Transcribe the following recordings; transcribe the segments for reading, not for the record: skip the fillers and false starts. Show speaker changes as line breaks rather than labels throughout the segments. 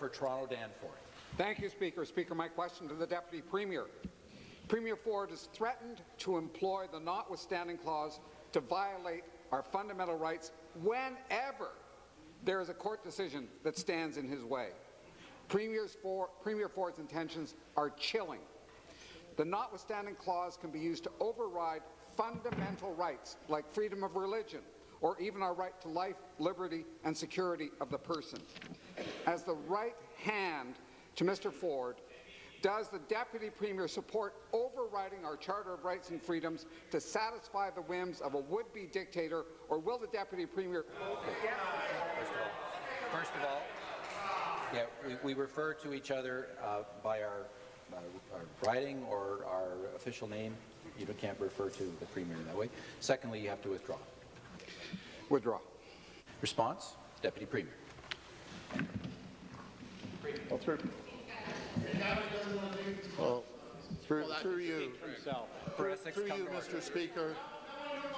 for Toronto Danforth.
Thank you, Speaker. Speaker, my question to the Deputy Premier. Premier Ford has threatened to employ the notwithstanding clause to violate our fundamental rights whenever there is a court decision that stands in his way. Premier Ford's intentions are chilling. The notwithstanding clause can be used to override fundamental rights like freedom of religion or even our right to life, liberty and security of the person. As the right hand to Mr. Ford, does the Deputy Premier support overriding our Charter of Rights and Freedoms to satisfy the whims of a would-be dictator, or will the Deputy Premier...
First of all, yeah, we refer to each other by our writing or our official name. You can't refer to the Premier in that way. Secondly, you have to withdraw.
Withdraw.
Response, Deputy Premier.
Well, through you, Mr. Speaker.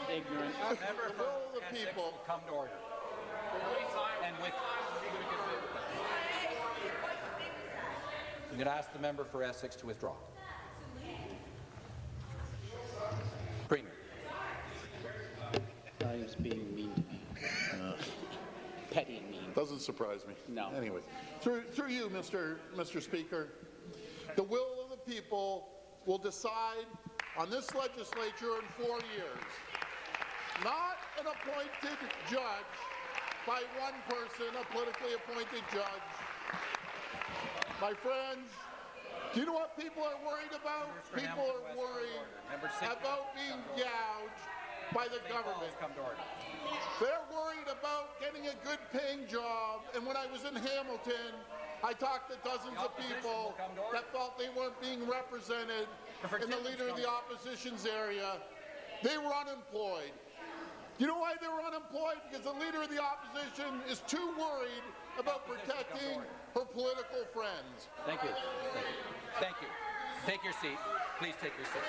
Ignorant. Member
The will of the people.
Come to order. And with I'm going to ask the member for Essex to withdraw. Premier.
He was being mean to me. Petty and mean.
Doesn't surprise me.
No.
Anyway, through you, Mr. Speaker, the will of the people will decide on this legislature in 4 years. Not an appointed judge by one person, a politically appointed judge. My friends, do you know what people are worried about? People are worried about being gouged by the government. They're worried about getting a good-paying job, and when I was in Hamilton, I talked to dozens of people that felt they weren't being represented in the Leader of the Opposition's area. They were unemployed. You know why they were unemployed? Because the Leader of the Opposition is too worried about protecting her political friends.
Thank you. Thank you. Take your seat. Please take your seat.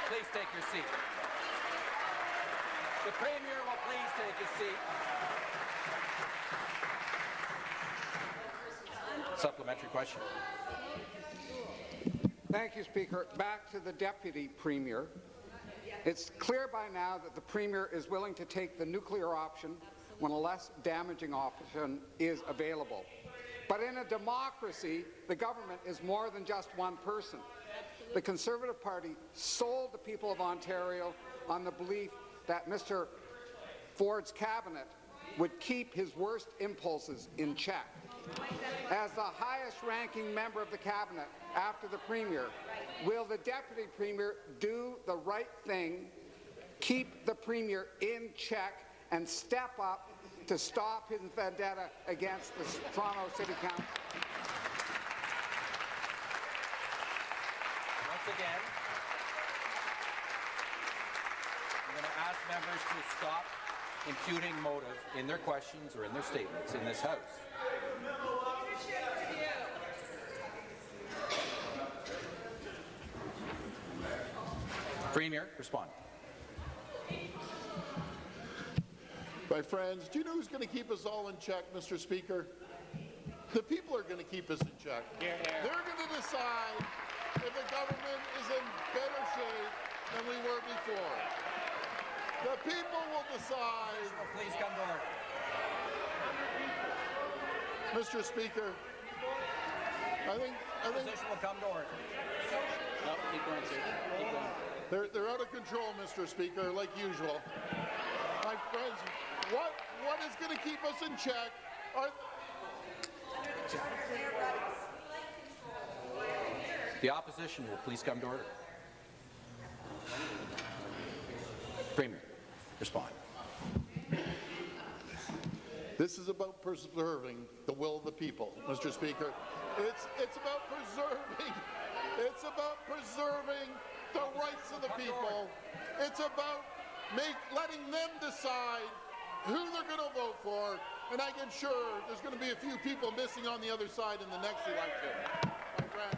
Please take your seat. The Premier will please take his seat. Supplementary question.
Thank you, Speaker. Back to the Deputy Premier. It's clear by now that the Premier is willing to take the nuclear option when a less damaging option is available. But in a democracy, the government is more than just one person. The Conservative Party sold the people of Ontario on the belief that Mr. Ford's cabinet would keep his worst impulses in check. As the highest-ranking member of the cabinet after the Premier, will the Deputy Premier do the right thing, keep the Premier in check, and step up to stop his vendetta against the Toronto City Council?
Once again, I'm going to ask members to stop imputing motive in their questions or in their statements in this House. Premier, respond.
My friends, do you know who's going to keep us all in check, Mr. Speaker? The people are going to keep us in check. They're going to decide if the government is in better shape than we were before. The people will decide.
Please come to order.
Mr. Speaker, I think
Opposition will come to order.
No, keep going, sir. Keep going.
they're out of control, Mr. Speaker, like usual. My friends, what is going to keep us in check are
the opposition will please come to order. Premier, respond.
This is about preserving the will of the people, Mr. Speaker. It's about preserving the rights of the people. It's about letting them decide who they're going to vote for, and I can sure there's going to be a few people missing on the other side in the next election. My friends.